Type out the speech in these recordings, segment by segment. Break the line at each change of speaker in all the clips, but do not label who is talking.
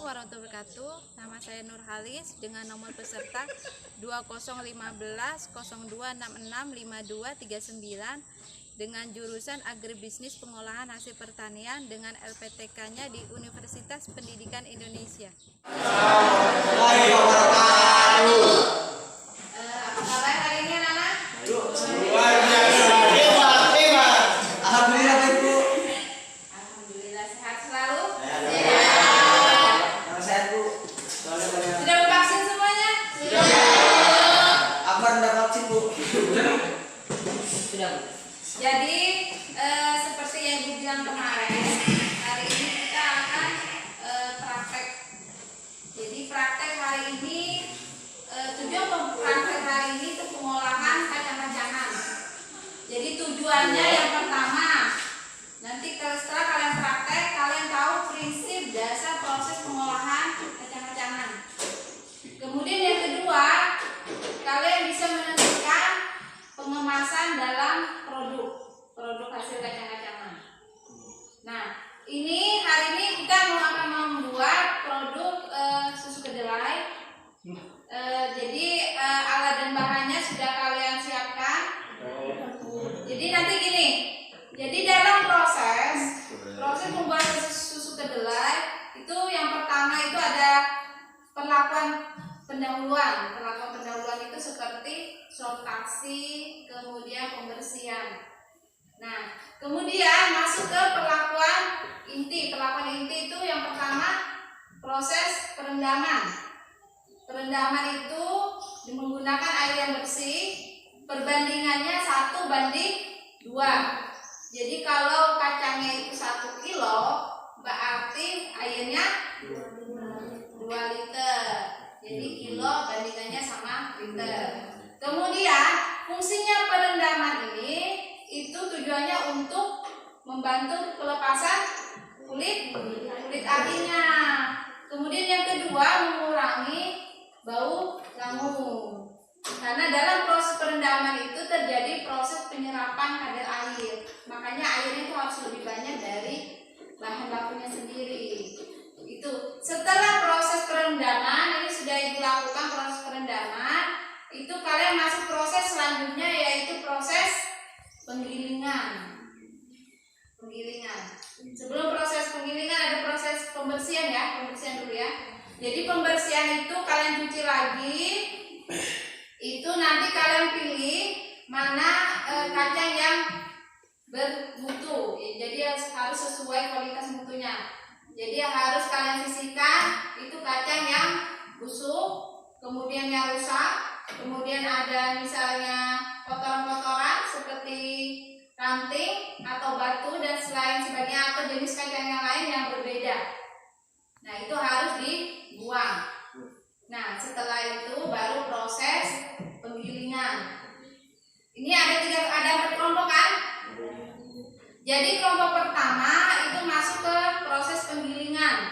warahmatullahi wabarakatuh. Nama saya Nur Halis dengan nomor peserta 2015-02665239 dengan jurusan Agribisnis Pengolahan Hasil Pertanian dengan LPTK-nya di Universitas Pendidikan Indonesia. Apa kabar hari ini, anak-anak?
Alhamdulillah, Bu.
Alhamdulillah, sehat selalu.
Sehat, Bu.
Sudah vaksin semuanya?
Sudah. Aku udah vaksin, Bu. Sudah, Bu.
Jadi seperti yang dibilang kemarin, hari ini kita akan praktek. Jadi praktek hari ini, tujuan praktek hari ini itu pengolahan kacang-kacangan. Jadi tujuannya yang pertama, nanti setelah kalian praktek, kalian tahu prinsip dasar proses pengolahan kacang-kacangan. Kemudian yang kedua, kalian bisa menentukan pengemasan dalam produk hasil kacang-kacangan. Nah, ini hari ini kita akan membuat produk susu kedelai. Jadi alat dan bahannya sudah kalian siapkan. Jadi nanti gini. Jadi dalam proses membuat susu kedelai itu yang pertama itu ada perlakuan pendahuluan. Perlakuan pendahuluan itu seperti sortasi, kemudian pembersihan. Nah, kemudian masuk ke perlakuan inti. Perlakuan inti itu yang pertama proses perendaman. Perendaman itu menggunakan air yang bersih. Perbandingannya 1:2. Jadi kalau kacangnya itu 1 kilo, berarti airnya 2 liter. Jadi kilo bandingannya sama liter. Kemudian fungsinya perendaman ini itu tujuannya untuk membantu pelepasan kulit arinya. Kemudian yang kedua mengurangi bau langu. Karena dalam proses perendaman itu terjadi proses penyerapan kadar air. Makanya airnya itu harus lebih banyak dari bahan bakunya sendiri. Itu setelah proses perendaman ini sudah dilakukan proses perendaman, itu kalian masuk proses selanjutnya yaitu proses penggilingan. Sebelum proses penggilingan ada proses pembersihan ya, pembersihan dulu ya. Jadi pembersihan itu kalian cuci lagi. Itu nanti kalian pilih mana kacang yang bermutu. Jadi harus sesuai kualitas mutunya. Jadi harus kalian sisihkan itu kacang yang busuk, kemudian yang rusak, kemudian ada misalnya kotoran-kotoran seperti ranting atau batu dan selain sebagainya atau jenis kacang yang lain yang berbeda. Nah, itu harus dibuang. Nah, setelah itu baru proses penggilingan. Ini ada kelompok kan? Jadi kelompok pertama itu masuk ke proses penggilingan.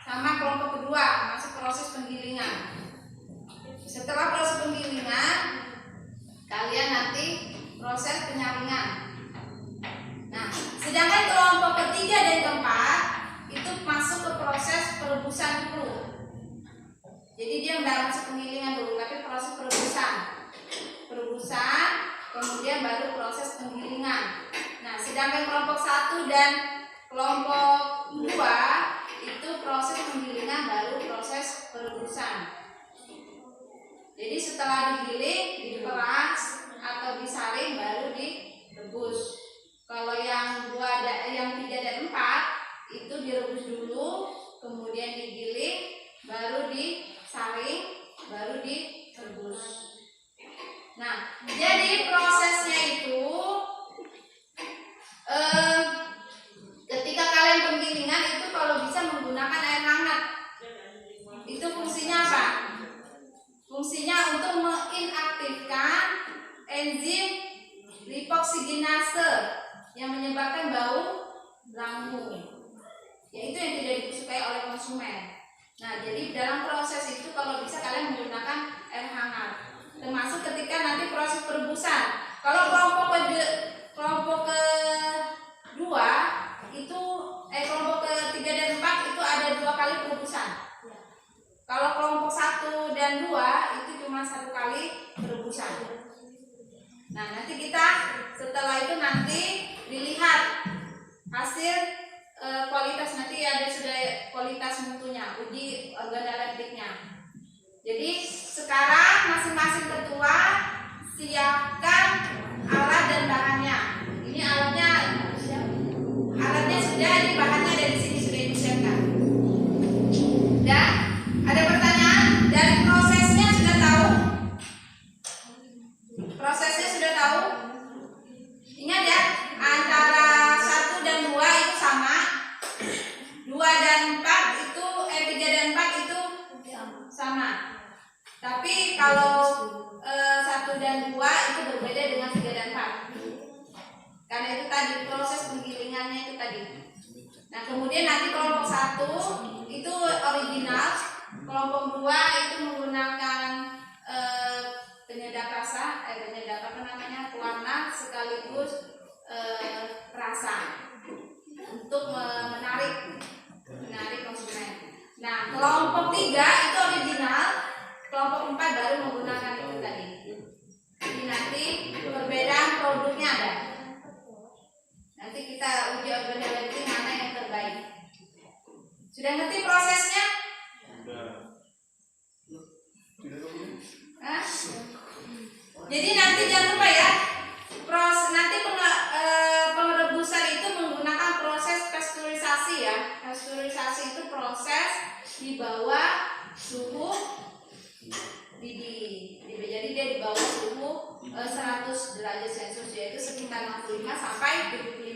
Sama kelompok kedua masuk proses penggilingan. Setelah proses penggilingan, kalian nanti proses penyaringan. Nah, sedangkan kelompok ketiga dan keempat itu masuk ke proses perebusan dulu. Jadi dia tidak masuk penggilingan dulu, tapi proses perebusan, kemudian baru proses penggilingan. Nah, sedangkan kelompok 1 dan kelompok 2 itu proses penggilingan baru proses perebusan. Jadi setelah digiling, diperas atau disaring baru direbus. Kalau yang 3 dan 4 itu direbus dulu, kemudian digiling, baru disaring, baru direbus. Nah, jadi prosesnya itu ketika kalian penggilingan itu kalau bisa menggunakan air hangat. Itu fungsinya apa? Fungsinya untuk menginaktifkan enzim lipoksigenase yang menyebabkan bau langu. Yaitu yang tidak disukai oleh konsumen. Nah, jadi dalam proses itu kalau bisa kalian menggunakan air hangat. Termasuk ketika nanti proses perebusan. Kalau kelompok kedua itu kelompok ketiga dan 4 itu ada 2 kali Kalau kelompok 1 dan 2 itu cuma 1 kali perebusan. Nah, nanti kita setelah itu nanti dilihat hasil kualitas, nanti ada sudah kualitas mutunya, uji organoleptiknya. Jadi sekarang masing-masing ketua siapkan alat dan bahannya. Ini alatnya sudah, di bahannya dari sini sudah disiapkan. Dan ada pertanyaan, dari prosesnya sudah tahu? Prosesnya sudah tahu? Ingat ya, antara 1 dan 2 itu sama. 2 dan 4 itu 3 dan 4 itu sama. Tapi kalau 1 dan 2 itu berbeda dengan 3 dan 4. Karena itu tadi proses penggilingannya itu tadi. Nah, kemudian nanti kelompok 1 itu original, kelompok 2 itu menggunakan penyedap rasa, pewarna sekaligus rasa untuk menarik konsumen. Nah, kelompok 3 itu original, kelompok 4 baru menggunakan itu tadi. Jadi nanti perbedaan produknya ada. Nanti kita uji organoleptik mana yang terbaik. Sudah ngerti prosesnya? Hah? Jadi nanti jangan lupa ya, nanti pengerebusan itu menggunakan proses pasteurisasi ya. Pasteurisasi itu proses di bawah suhu didih. Jadi dia di bawah suhu 100 derajat Celcius, yaitu sekitar 65 sampai 75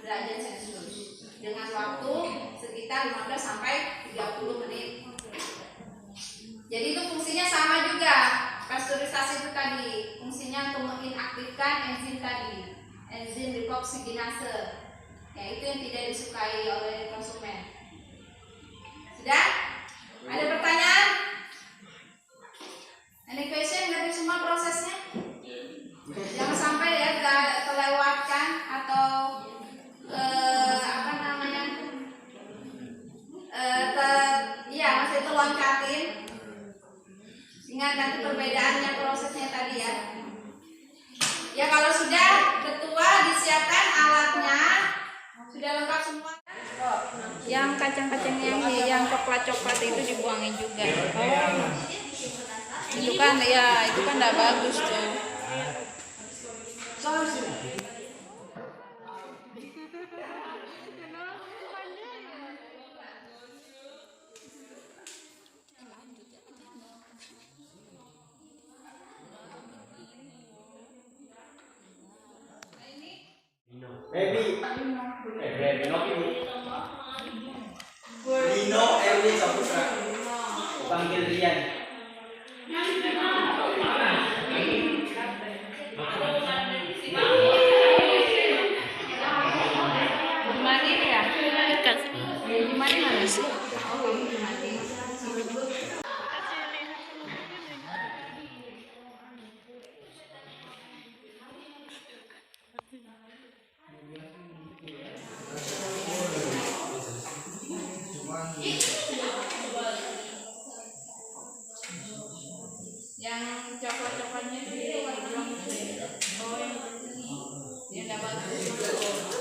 derajat Celcius dengan waktu sekitar 15 sampai 30 menit. Jadi itu fungsinya sama juga. Pasteurisasi itu tadi fungsinya untuk mengaktifkan enzim tadi, enzim deoksinase. Ya, itu yang tidak disukai oleh konsumen. Sudah? Ada pertanyaan? Any question? Ngerti semua prosesnya? Jangan sampai ya terlewatkan atau masih terloncatin. Ingat nanti perbedaannya prosesnya tadi ya. Ya, kalau sudah ketua disiapkan alatnya, sudah lengkap semua. Yang kacang-kacang yang coklat-coklat itu dibuangin juga. Oh. Itu kan enggak bagus tuh.
Lino Erwin Saputra. Panggil Rian.
Gimana sih? Yang coklat-coklatnya itu warna apa? Oh, yang enggak bagus.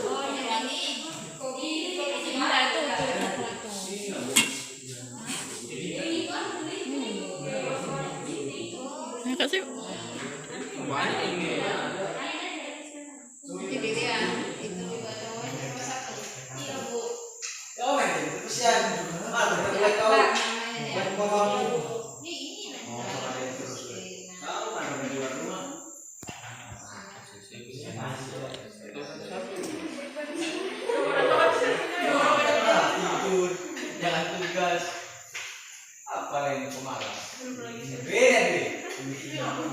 Oh, yang ini kopi. Nah, itu. Ini kasih. Jadi dia itu juga cowoknya satu. Iya, Bu.
Oh, kesian. Udah tahu. Buat kamu. Jangan tugas apa yang pemalas. Beda deh.
Tinggal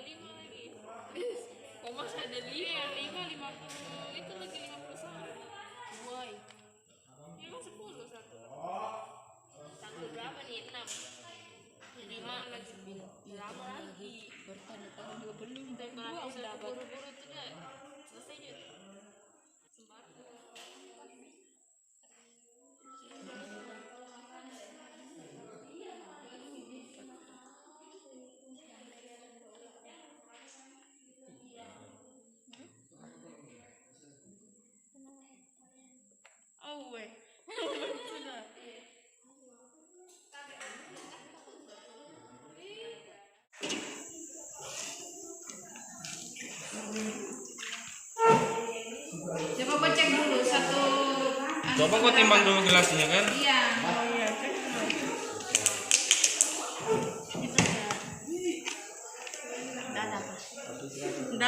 5 lagi. Kok masih ada 5 itu lagi 51. Woi. Ini kan 10 satu. Satu berapa nih? 6. 5 lagi. Berapa lagi? Bertanda-tanda juga belum. Kalau sudah buru-buru itu deh. Selesai aja. Sembako.
Coba cek dulu satu.
Coba kau timbang dulu gelasnya kan?
Iya.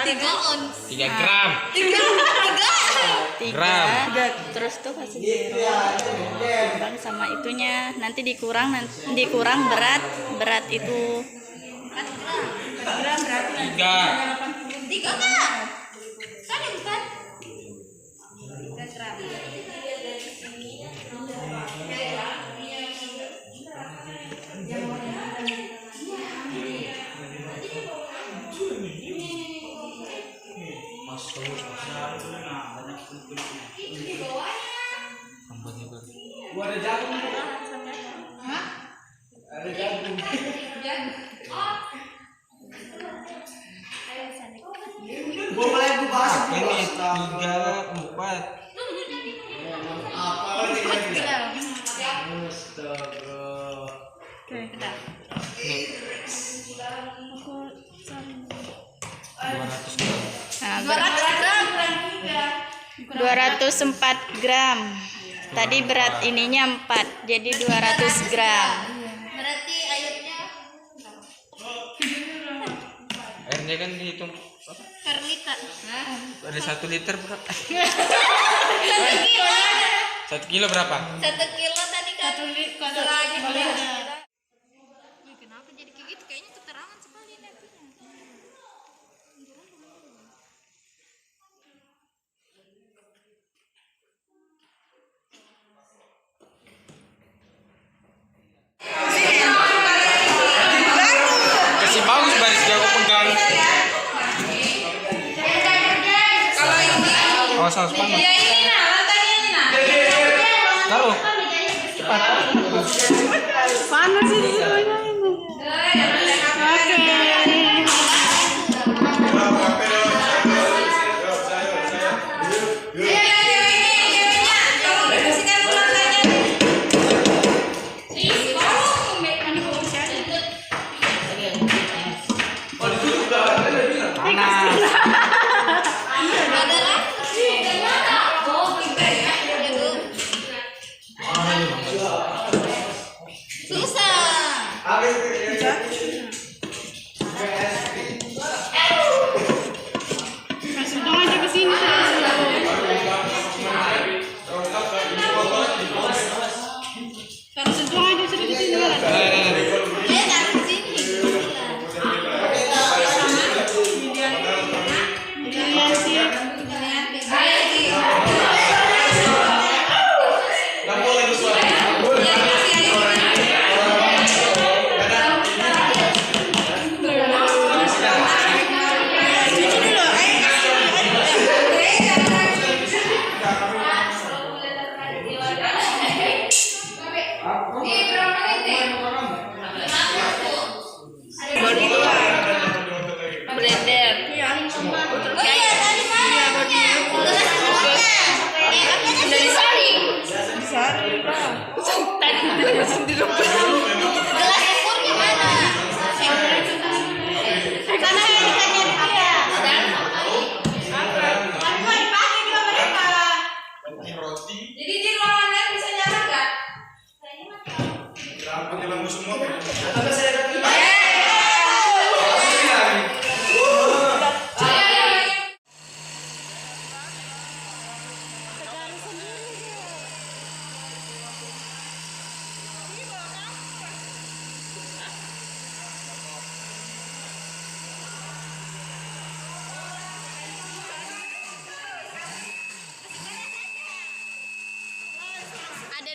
Tiga ons.
3 gram. Gram.
Terus tuh kasih bang sama itunya nanti dikurang berat itu
4 gram berarti
3.
3 kan? Kan 4.
3 gram.
Gua ada jagung.
Hah?
Ada jagung. Gua mulai bahas
Ini 3, 4.
apa lagi lagi.
Siap.
Astaga.
nah,
200 gram kurang
204 gram tadi berat ininya 4 jadi 200 gram
Berarti airnya
Airnya kan dihitung
per liter.
ada 1 liter berapa?
1 kilo.
1 kilo berapa?
1 kilo tadi kan.
1 liter lagi berat.
Kenapa jadi kayak gitu? Kayaknya keterangan sekali nantinya.
Kasih bagus baris jago pegang.
Kalau ini
Oh, saus panas.
ya ini nah, lantainya ini nah.
Taruh.
panas ini semuanya ini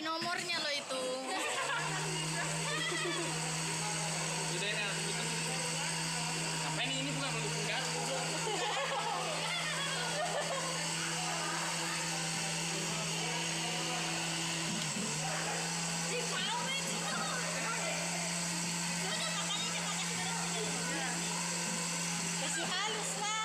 nomornya loh itu.
Apa ini bukan mendukung gas?
Kasih halus lah.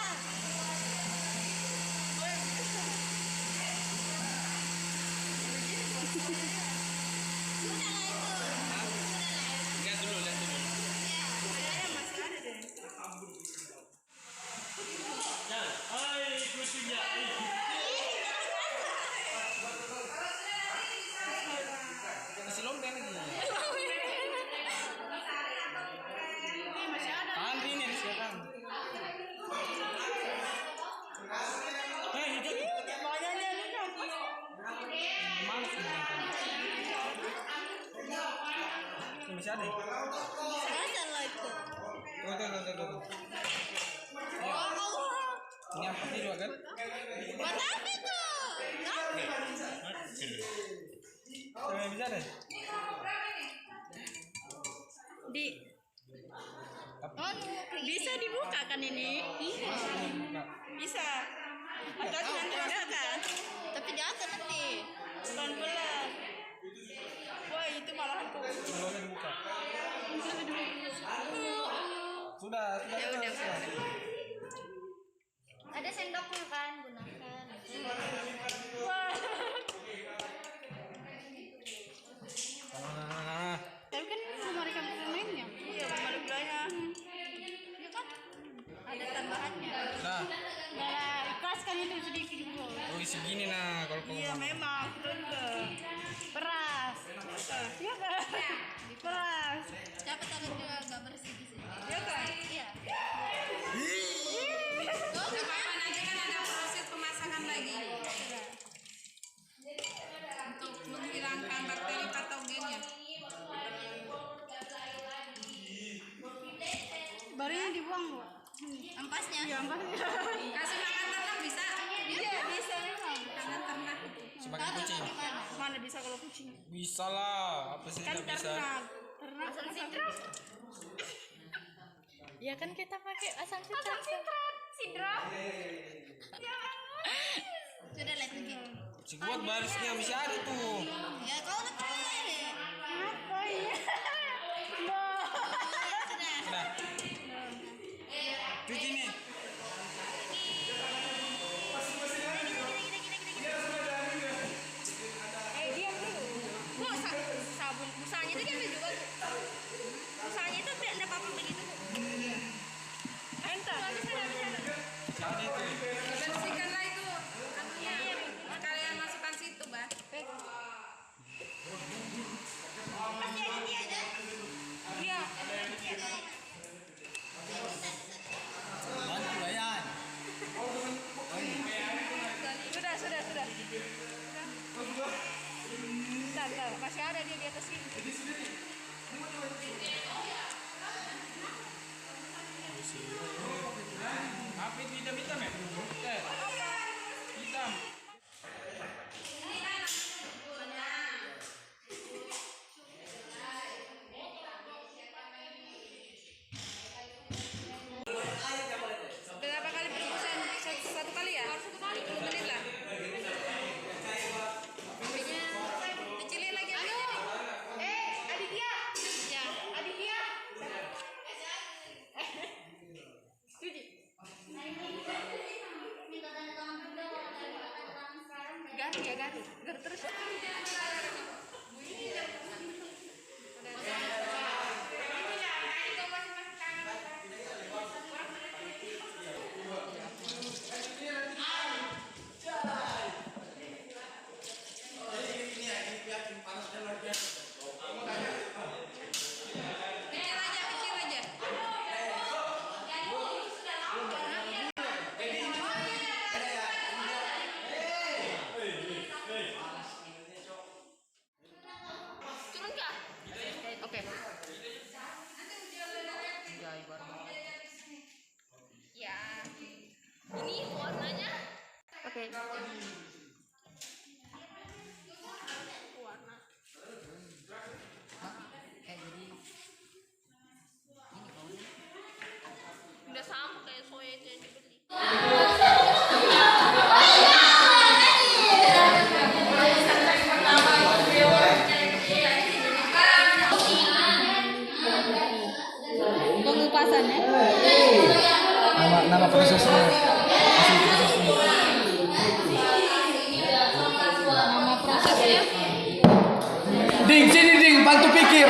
masih ada.
Asal lo itu.
Tuh. Ini empatnya juga kan?
Buat apa itu?
Siapa yang bisa deh?
Di bisa dibuka kan ini? Bisa. Atau nanti kan? Tapi jatuh nanti. Pelan-pelan. Wah itu malahan kok.
Belum dibuka. Sudah.
Ya udah. Ada sendoknya kan, gunakan. Wah.
Nah.
Tapi kan belum ada kameramennya. Iya, belum ada gulanya. Iya kan? Ada tambahannya.
Nah.
Nah, ikhlas kan itu sedikit dulu.
Oh, segini nah kalau
Iya memang betul. Peras. Iya kan? Peras. Siapa tangan juga agak bersih di sini. Iya kan? Iya.
Apa-apa nanti kan ada proses pemasakan lagi. Untuk menghilangkan bakteri patogennya.
Barunya dibuang, Bu. Ampasnya? Iya, ampasnya.
Kasih makan ternak bisa?
Iya, bisa memang.
Makanan ternak itu.
sebagai kucing.
Mana bisa kalau kucing?
Bisa lah, apa sih
Kan
tidak bisa?
ternak asal sitrat. Ya kan kita pakai asal sitrat. Sidra. Ya sudah lihat lagi.
Si kuat barisnya masih ada tuh.
Ya kau nak apa ya? Loh.
Sudah. Cuci nih.
Diam dulu. Bu, sabun busanya itu diambil juga, Bu. Busanya itu tidak ada apa-apa begitu, Bu. Enter.
Masih ada itu.
Bersihkanlah itu anunya. Sekalian masukkan situ, Bah.
Masih ada dia aja. Iya.
Bantu Bayan.
Sudah. Bentar, masih ada dia di atas sini.
Apa itu hitam ya? Hitam.
Berapa kali perebusan? Satu kali ya? Satu kali. 10 menit lah. Kecilin lagi apinya nih. Aditya. Ya, Aditya. Cuci. Garuk ya, garuk. Garuk terus. Kecil aja. Turun kah? Oke. Ya. Ini warnanya. Oke. Warna. Udah sama kayak soya itu yang dibeli.
Pengupasannya?
Nama prosesnya.
Nama prosesnya?
Ding, sini ding, bantu pikir.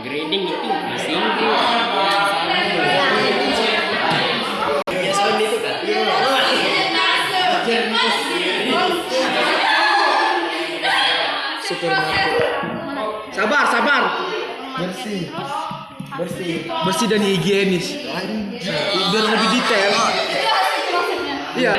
Grading itu masing
Sabar. Bersih dan higienis. Biar lebih detail. Iya.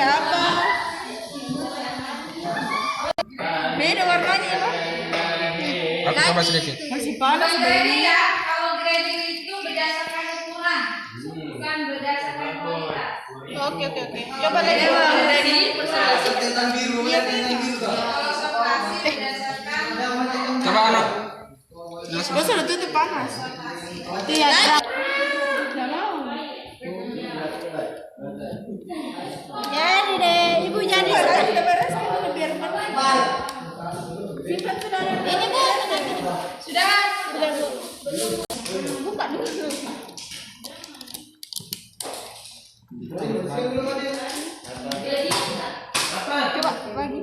apa? Beda warnanya ya, Pak.
Aku coba sedikit.
Masih panas
Grading ya, kalau grading itu berdasarkan ukuran, bukan berdasarkan kualitas.
Oke. Coba lagi Bang. Dari
Kalau sortasi berdasarkan
Coba anak.
Gak sudah tutup panas. Iya. Gak mau. Jadi deh, ibu jadi sudah beres biar benar. Simpan sudah. Ini Bu, sudah. Buka dulu. Coba bagi.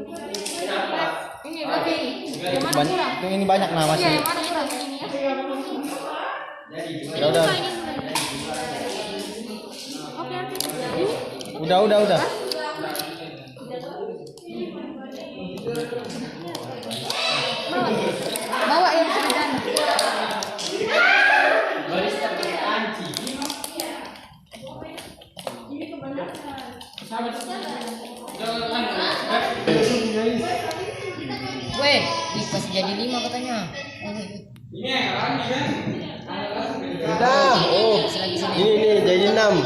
Ini bagi. Yang mana kurang?
Ini banyak nah
Iya,
masih.
yang mana kurang ini ya?
Ya udah.
Oke.
Udah.
Bawa yang sudah jadi.
Weh, dikasih jadi 5 katanya.
Udah, oh, ini jadi 6.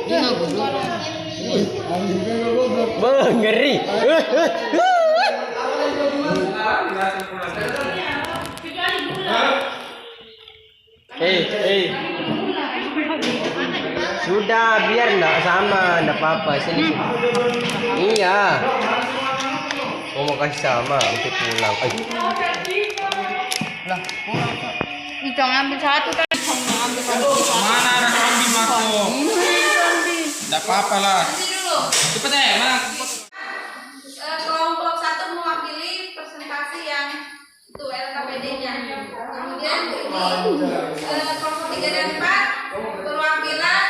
5 goblok.
Bang, ngeri. Hei. Sudah, biar enggak sama, enggak apa-apa. Sini. Iya. Mau kasih sama, untuk pulang.
Lah,
Ini jangan ambil satu kan.
Mana ada kambing aku? Enggak apa-apa lah.
Nanti dulu.
Cepet deh, mana?
Kelompok 1 mewakili presentasi yang itu LKPD-nya. Kemudian ini kelompok 3 dan 4 perwakilan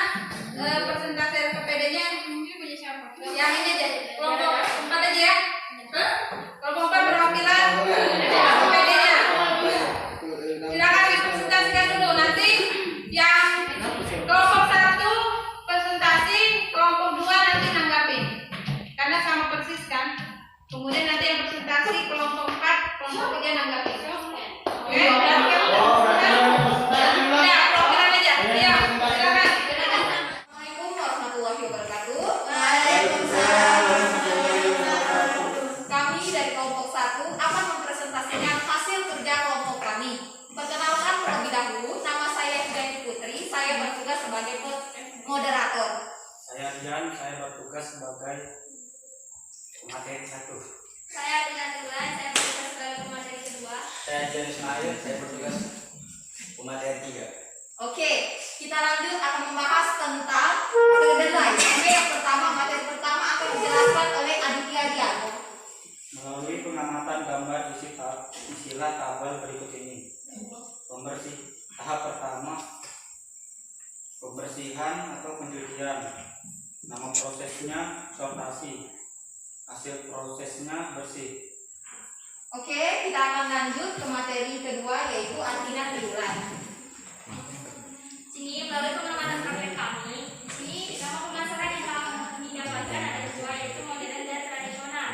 presentasi LKPD-nya ini punya siapa? Yang ini aja. Kelompok 4 aja ya. Kelompok 4 perwakilan LKPD-nya. Silakan dipresentasikan dulu. Nanti yang kelompok 1 presentasi, kelompok 2 nanti nanggapin. Karena sama persis kan. Kemudian nanti yang presentasi kelompok 4, kelompok 3 nanggapin. Oke? Ya, program aja. Iya, silakan. Assalamualaikum warahmatullahi wabarakatuh. Waalaikumsalam. Kami dari kelompok 1 akan mempresentasikan hasil kerja kelompok kami. Perkenalkan terlebih dahulu, nama saya Hidayati Putri, saya bertugas sebagai moderator.
Saya Jan, saya bertugas sebagai pemateri 1.
Saya Dina Tulan, saya bertugas sebagai pemateri kedua.
Saya Jan Ismail, saya bertugas pemateri 3.
Oke, kita lanjut akan membahas tentang kedelai. Oke, yang pertama, materi pertama akan dijelaskan oleh Aditya Diago.
Melalui pengamatan gambar istilah tabel berikut ini. Tahap pertama, pembersihan atau pencucian. Nama prosesnya sortasi. Hasil prosesnya bersih.
Oke, kita akan lanjut ke materi kedua yaitu artinya tiduran.
Sini melalui pengamatan praktek kami, sini nama pemasaran yang kami dapatkan ada dua, yaitu modern dan tradisional.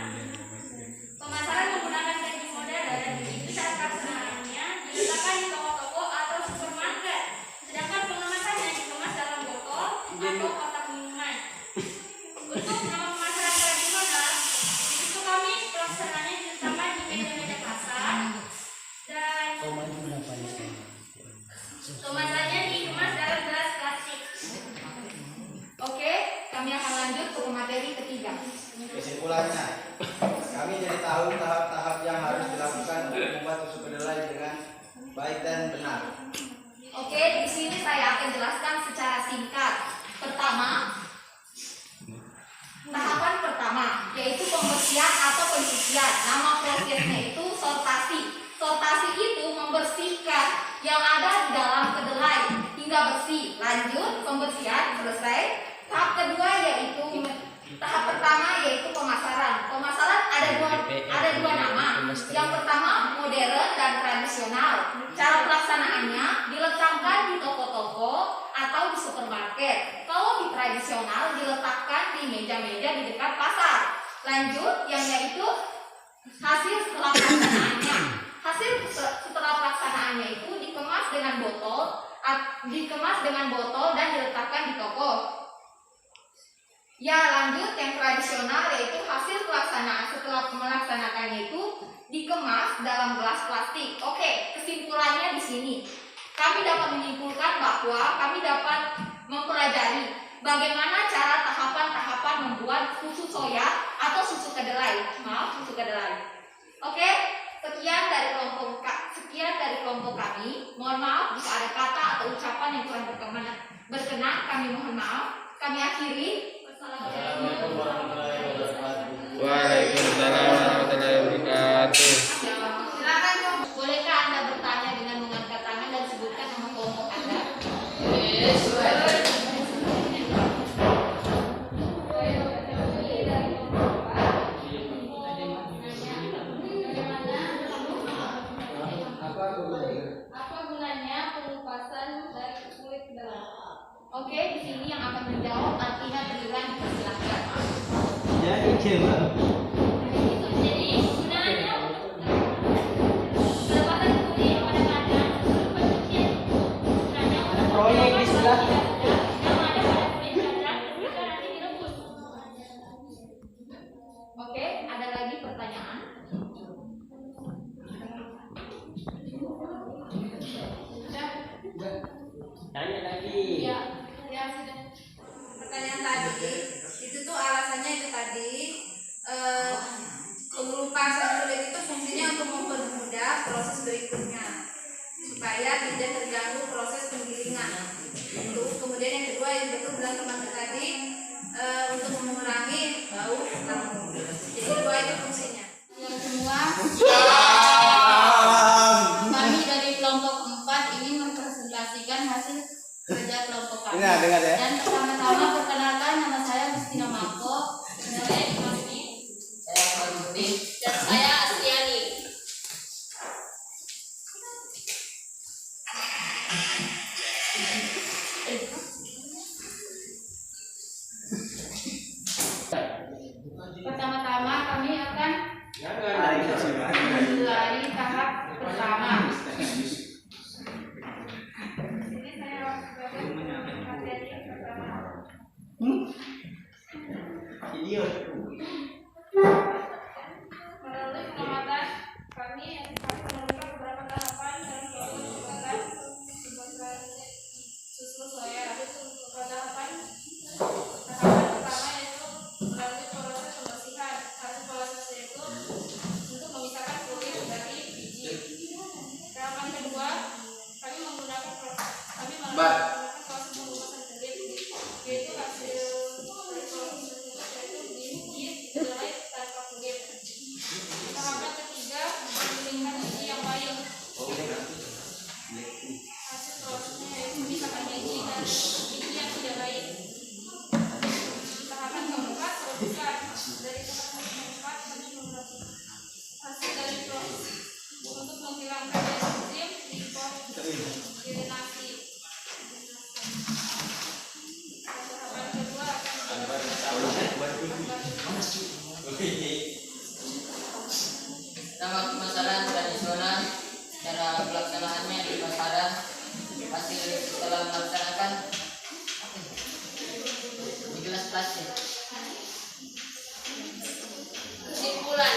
Pemasaran menggunakan teknik modern itu cara pelaksanaannya diletakkan di toko-toko atau supermarket, sedangkan pengemasannya dikemas dalam botol atau kotak minuman. Untuk nama pemasaran tradisional, itu kami pelaksanaannya diletakkan di meja-meja pasar dan kemasannya dikemas dalam gelas plastik.
Oke, kami akan lanjut ke materi ketiga.
Kesimpulannya, kami jadi tahu tahap-tahap yang harus dilakukan untuk membuat susu kedelai dengan baik dan benar.
Oke, di sini saya akan jelaskan secara singkat. Pertama, tahapan pertama yaitu pembersihan atau pencucian. Nama prosesnya itu sortasi. Sortasi itu membersihkan yang ada di dalam kedelai hingga bersih. Lanjut pembersihan selesai. Tahap kedua yaitu tahap pertama yaitu pemasaran. Pemasaran ada dua nama. Yang pertama modern dan tradisional. Cara pelaksanaannya diletakkan di toko-toko atau di supermarket. Kalau di tradisional diletakkan di meja-meja di dekat pasar.
Lanjut, yang yaitu hasil setelah pelaksanaannya. Hasil setelah pelaksanaannya itu dikemas dengan botol dan diletakkan di toko. Ya, lanjut yang tradisional yaitu hasil pelaksanaan setelah melaksanakannya itu dikemas dalam gelas plastik. Oke, kesimpulannya di sini. Kami dapat menyimpulkan bahwa kami dapat mempelajari bagaimana cara tahapan-tahapan membuat susu soya atau susu kedelai. Susu kedelai. Oke, sekian dari kelompok kami. Mohon maaf jika ada kata atau ucapan yang kurang berkenan, kami mohon maaf. Kami akhiri. Wassalamualaikum warahmatullahi wabarakatuh.
Waalaikumsalam warahmatullahi wabarakatuh.
Silakan, bolehkah Anda bertanya dengan mengangkat tangan dan sebutkan nama kelompok Anda? Apa gunanya pengupasan dari kulit kedelai? Oke, di sini yang akan menjawab artinya Triwan dipersilakan.
Jadi coba.
Jadi gunanya pelepatan kulit pada keadaan pencucian.
Proyek di sebelah.
Yang ada pada kulit keadaan ketika nanti direbus. Oke, ada lagi pertanyaan? Sudah?
Tanya lagi.
Ya, sudah.
Pertanyaan tadi itu tuh alasannya itu tadi pengelupasan kulit itu fungsinya untuk mempermudah proses berikutnya supaya tidak terganggu proses penggilingan. Itu kemudian yang kedua yang betul bilang teman tadi untuk mengurangi bau rambut. Jadi dua itu fungsinya.
Yang semua, kami dari kelompok 4 ingin mempresentasikan hasil kerja kelompok kami.
Dengar ya.
Dan pertama-tama perkenalkan, nama saya Mustina Mako, saya Imasmi, dan saya Astriani. Pertama-tama kami akan mulai tahap pertama. Jadi saya materi yang pertama.
Video.
Melalui pengamatan kami menemukan beberapa tahapan dalam proses pembuatan susu soya. Beberapa tahapan pertama yaitu melalui proses pembersihan. Hasil proses itu untuk memisahkan kulit dari biji. Tahapan kedua kami menggunakan proses pengupasan kulit, yaitu hasil dari proses yaitu digigit kedelai tanpa kulit. Tahapan ketiga penggilingan biji yang lain. Hasil prosesnya yaitu memisahkan biji dan biji yang tidak baik. Tahapan keempat rebusan. Dari tahapan keempat kami menggunakan hasil dari proses untuk menghilangkan enzim dirinasi. Tahapan kedua
Nama pemasaran tradisional, cara pelaksanaannya di pasaran, hasil setelah melaksanakan di gelas plastik.
Kesimpulan,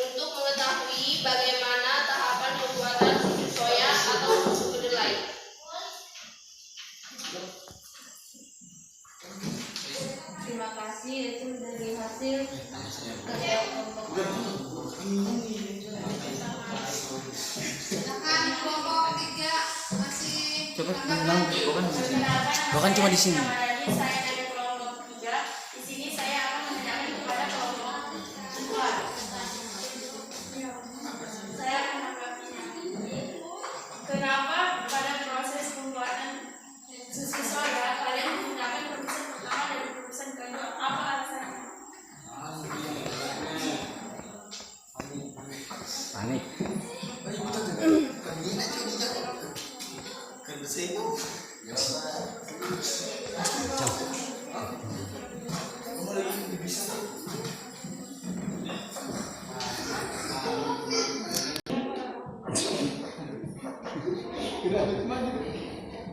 untuk mengetahui bagaimana tahapan pembuatan susu soya atau susu kedelai.
Terima kasih, itu dari hasil kerja kelompok kami.
Silakan di kelompok 3 masih
Coba
tanggapan.
Bahkan cuma di sini.
Saya dari kelompok 3. Di sini saya akan menanyakan kepada kelompok 2. Saya akan menanggapinya. Kenapa pada proses pembuatan susu soya kalian menggunakan perubahan pertama dan perubahan kedua? Apa alasannya?
Panik.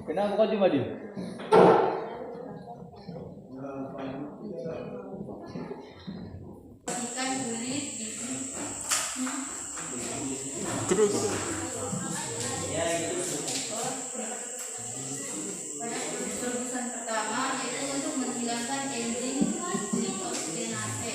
Kenapa kau cuma diem?
Ikan kulit pada tulisan pertama yaitu untuk menghilangkan enzim glikogenase.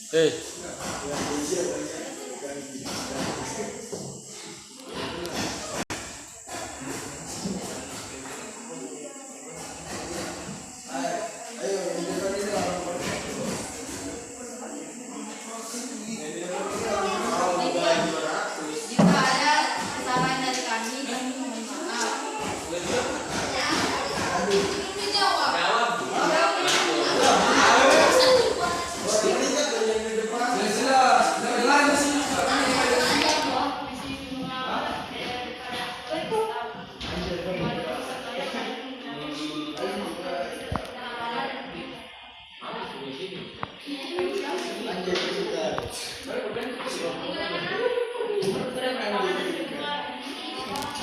Eh.
Jika ada kesalahan dari kami, kami mohon maaf.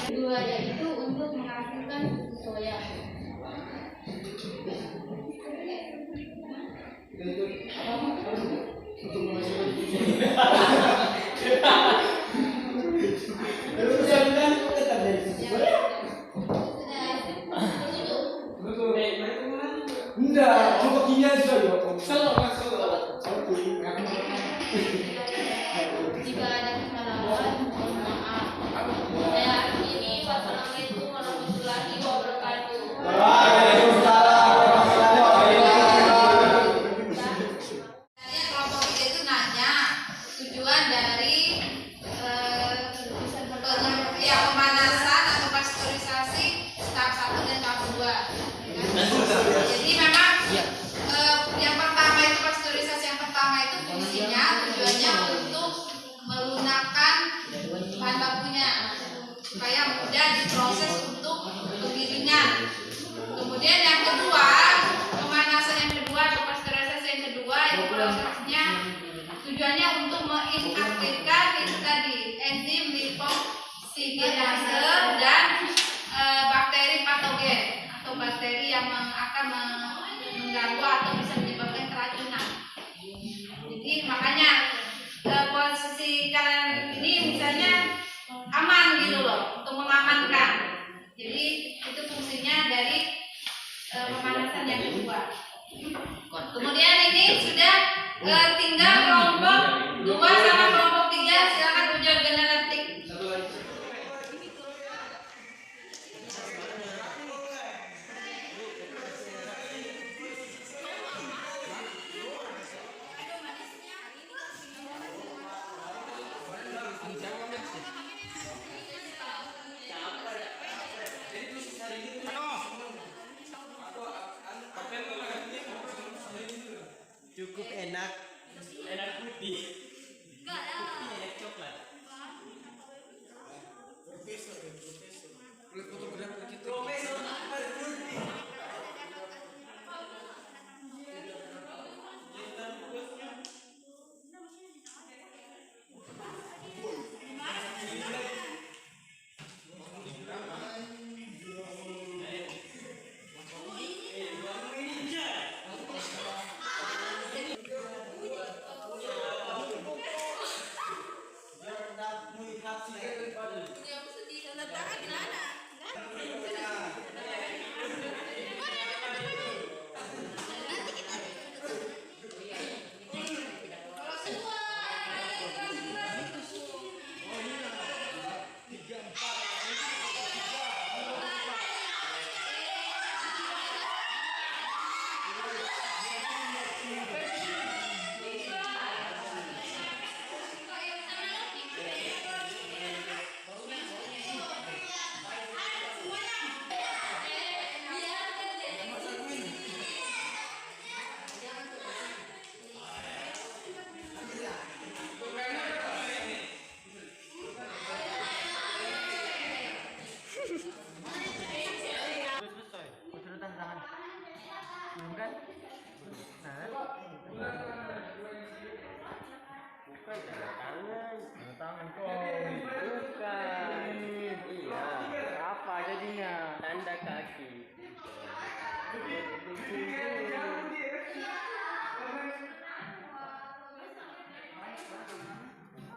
Kedua yaitu untuk menghasilkan susu soya.
Enggak, coba gini aja ya.
Jika ada kesalahan, mohon maaf.
Saya akhiri. Wassalamualaikum warahmatullahi wabarakatuh.
Tanya kelompok kita itu nanya tujuan dari pemanasan atau pasteurisasi tahap 1 dan tahap 2. Jadi memang yang pertama itu pasteurisasi yang pertama itu fungsinya tujuannya untuk melunakkan bahan bakunya supaya mudah diproses untuk penggilingan. Kemudian yang kedua, pemanasan yang kedua atau pasteurisasi yang kedua itu prosesnya tujuannya untuk mengaktifkan itu tadi enzim glikogenase dan bakteri patogen atau bakteri yang akan mengganggu atau bisa menyebabkan keracunan. Jadi makanya posisi kalian ini misalnya aman gitu loh untuk mengamankan. Jadi itu fungsinya dari pemanasan yang kedua. Kemudian ini sudah tinggal kelompok 2 sama kelompok 3. Silakan ujar genetik.
Cukup enak.
Enak putih.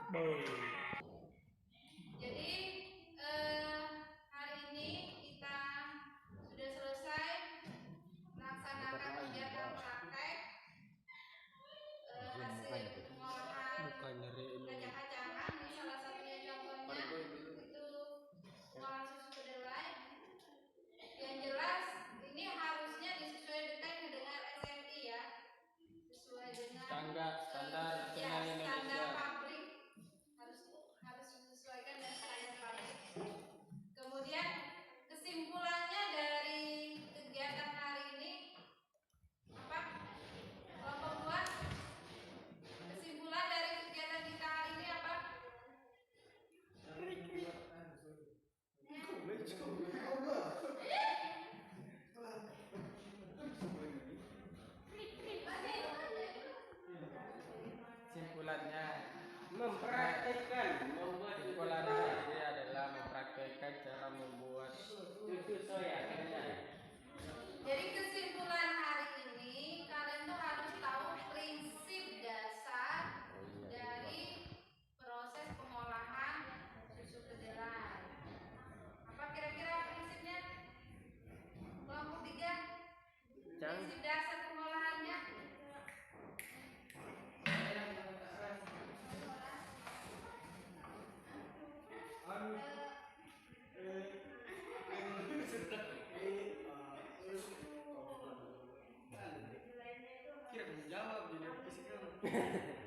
Jadi hari ini kita sudah selesai melaksanakan kegiatan praktek hasil pengolahan kacang-kacangan. Ini salah satunya contohnya itu pengolahan susu kedelai. Yang jelas ini harusnya disesuaikan dengan SMI ya, sesuai dengan
standar
ya,
nasional
standar
Indonesia.
pabrik harus disesuaikan dengan standar pabrik. Kemudian kesimpulannya dari kegiatan hari ini apa? Kelompok 2, kesimpulan dari kegiatan kita hari ini apa?
Simpulannya
Mempraktekkan membuat
simpulan ini adalah mempraktekkan cara membuat
susu soya.
Jadi kesimpulan hari ini kalian tuh harus tahu prinsip dasar dari proses pengolahan susu kedelai. Apa kira-kira prinsipnya? Kelompok 3. Prinsip dasar pengolahannya.
Kira menjawab jadi fisik